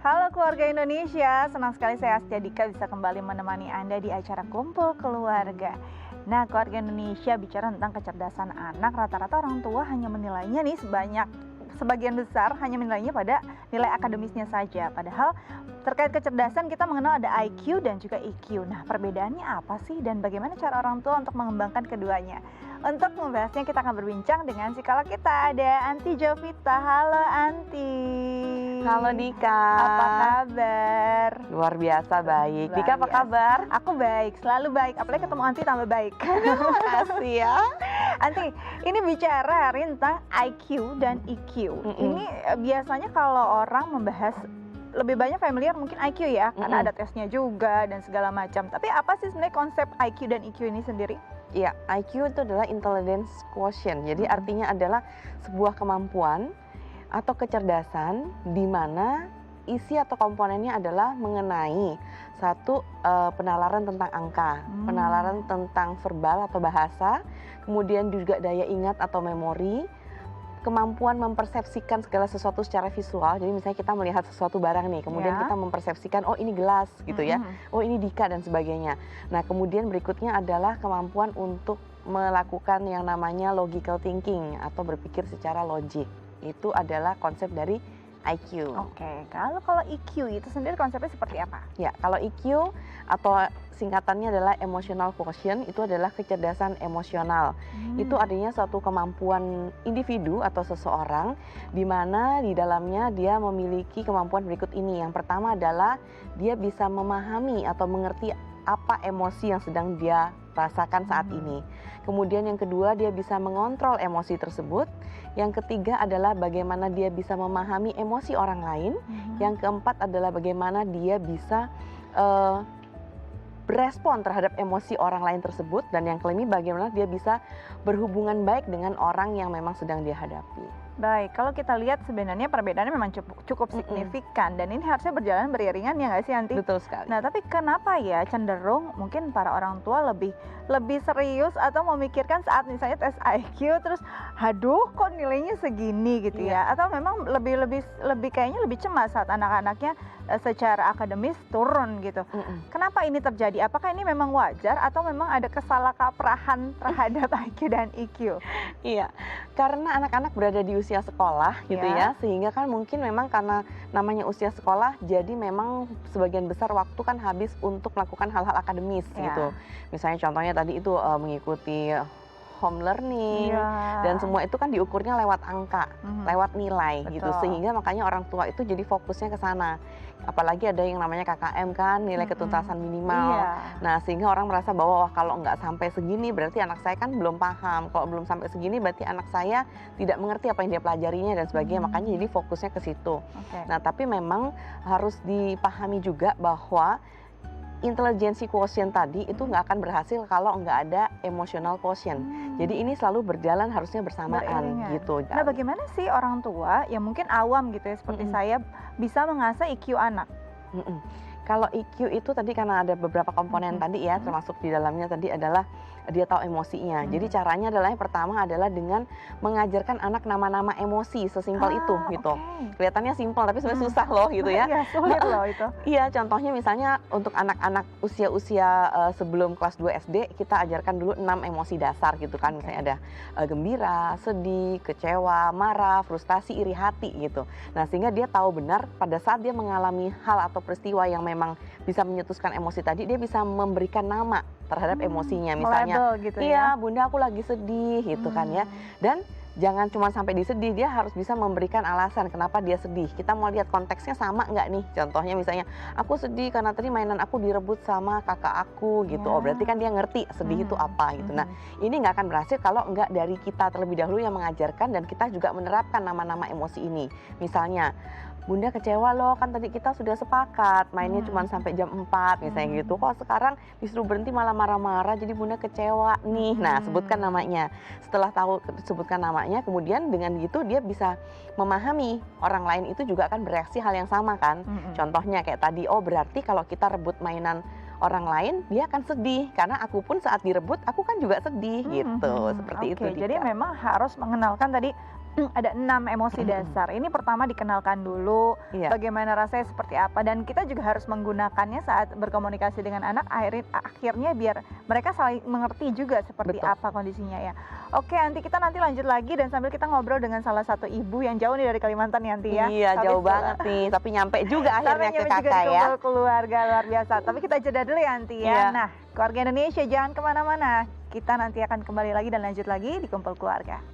Halo keluarga Indonesia, senang sekali saya Astia Dika bisa kembali menemani Anda di acara Kumpul Keluarga. Nah, keluarga Indonesia bicara tentang kecerdasan anak, rata-rata orang tua hanya menilainya nih sebagian besar hanya menilainya pada nilai akademisnya saja. Padahal terkait kecerdasan kita mengenal ada IQ dan juga EQ. Nah, perbedaannya apa sih dan bagaimana cara orang tua untuk mengembangkan keduanya? Untuk membahasnya kita akan berbincang dengan psikolog kita, ada Anti Jovita. Halo Anti. Halo Dika. Apa kabar? Luar biasa baik. Dika apa kabar? Aku baik, selalu baik. Apalagi ketemu Anti tambah baik. Makasih ya. Anti, ini bicara hari tentang IQ dan EQ. Ini biasanya kalau orang membahas lebih banyak familiar mungkin IQ ya, karena ada tesnya juga dan segala macam. Tapi apa sih sebenarnya konsep IQ dan EQ ini sendiri? Iya, IQ itu adalah intelligence quotient. Jadi artinya adalah sebuah kemampuan atau kecerdasan di mana isi atau komponennya adalah mengenai satu penalaran tentang angka, penalaran tentang verbal atau bahasa, kemudian juga daya ingat atau memori, kemampuan mempersepsikan segala sesuatu secara visual. Jadi misalnya kita melihat sesuatu barang nih, kemudian kita mempersepsikan, oh ini gelas gitu ya, oh ini Dika dan sebagainya. Nah kemudian berikutnya adalah kemampuan untuk melakukan yang namanya logical thinking atau berpikir secara logik. Itu adalah konsep dari IQ. Oke, kalau EQ itu sendiri konsepnya seperti apa? Ya, kalau EQ atau singkatannya adalah emotional quotient, itu adalah kecerdasan emosional. Itu artinya suatu kemampuan individu atau seseorang di mana di dalamnya dia memiliki kemampuan berikut ini. Yang pertama adalah dia bisa memahami atau mengerti apa emosi yang sedang dia rasakan saat ini. Kemudian yang kedua, dia bisa mengontrol emosi tersebut. Yang ketiga adalah bagaimana dia bisa memahami emosi orang lain. Yang keempat adalah bagaimana dia bisa berespon terhadap emosi orang lain tersebut. Dan yang kelima, bagaimana dia bisa berhubungan baik dengan orang yang memang sedang dia hadapi. Baik, kalau kita lihat sebenarnya perbedaannya memang cukup signifikan dan ini harusnya berjalan beriringan ya nggak sih Anti? Betul sekali. Nah tapi kenapa ya cenderung mungkin para orang tua lebih serius atau memikirkan saat misalnya tes IQ terus aduh kok nilainya segini gitu ya? Atau memang lebih kayaknya lebih cemas saat anak-anaknya secara akademis turun gitu. Kenapa ini terjadi? Apakah ini memang wajar atau memang ada kesalahkaprahan terhadap IQ dan EQ? Iya, karena anak-anak berada di usia sekolah gitu ya, sehingga kan mungkin memang karena namanya usia sekolah, jadi memang sebagian besar waktu kan habis untuk melakukan hal-hal akademis gitu. Misalnya contohnya tadi itu mengikuti home learning dan semua itu kan diukurnya lewat angka, lewat nilai gitu, sehingga makanya orang tua itu jadi fokusnya ke sana. Apalagi ada yang namanya KKM kan, nilai ketuntasan minimal. Nah sehingga orang merasa bahwa wah, kalau nggak sampai segini berarti anak saya kan belum paham. Kalau belum sampai segini berarti anak saya tidak mengerti apa yang dia pelajarinya dan sebagainya. Makanya jadi fokusnya ke situ. Nah tapi memang harus dipahami juga bahwa intelijensi quotient tadi itu nggak akan berhasil kalau nggak ada emotional quotient. Jadi ini selalu berjalan harusnya bersamaan gitu. Nah bagaimana sih orang tua yang mungkin awam gitu ya seperti saya bisa mengasah EQ anak? Kalau EQ itu tadi karena ada beberapa komponen tadi ya, termasuk di dalamnya tadi adalah dia tahu emosinya. Jadi caranya adalah yang pertama adalah dengan mengajarkan anak nama-nama emosi, sesimpel itu gitu. Kelihatannya simpel tapi sebenarnya susah loh gitu ya. Iya, sulit loh itu. Iya, contohnya misalnya untuk anak-anak usia-usia sebelum kelas 2 SD, kita ajarkan dulu 6 emosi dasar gitu kan. Misalnya ada gembira, sedih, kecewa, marah, frustasi, iri hati gitu. Nah, sehingga dia tahu benar pada saat dia mengalami hal atau peristiwa yang memang bisa menyetuskan emosi tadi, dia bisa memberikan nama terhadap emosinya. Misalnya, gitu iya bunda aku lagi sedih gitu kan ya. Dan jangan cuma sampai disedih, dia harus bisa memberikan alasan kenapa dia sedih. Kita mau lihat konteksnya sama nggak nih. Contohnya misalnya, aku sedih karena tadi mainan aku direbut sama kakak aku gitu. Oh berarti kan dia ngerti sedih itu apa gitu. Nah ini nggak akan berhasil kalau nggak dari kita terlebih dahulu yang mengajarkan dan kita juga menerapkan nama-nama emosi ini. Misalnya, bunda kecewa loh, kan tadi kita sudah sepakat mainnya cuma sampai jam 4 misalnya gitu. Kok sekarang disuruh berhenti malah marah-marah, jadi bunda kecewa nih. Nah sebutkan namanya. Setelah tahu sebutkan namanya, kemudian dengan gitu dia bisa memahami orang lain itu juga akan bereaksi hal yang sama kan. Contohnya kayak tadi, oh berarti kalau kita rebut mainan orang lain, dia akan sedih karena aku pun saat direbut aku kan juga sedih gitu. Seperti itu. Jadi memang harus mengenalkan tadi Ada 6 emosi dasar. Ini pertama dikenalkan dulu, Iya, bagaimana rasanya seperti apa, dan kita juga harus menggunakannya saat berkomunikasi dengan anak, akhirnya biar mereka saling mengerti juga seperti betul. apa kondisinya ya. Oke, Anti, kita nanti lanjut lagi dan sambil kita ngobrol dengan salah satu ibu yang jauh nih dari Kalimantan ya, Anti ya. Iya, Tapi jauh setelah- banget nih, tapi nyampe juga Sampai akhirnya ke nyampe juga kakak di ya. kumpul keluarga luar biasa. Tapi kita jeda dulu ya, Anti ya. Iya. Nah, keluarga Indonesia jangan kemana-mana. Kita nanti akan kembali lagi dan lanjut lagi di kumpul keluarga.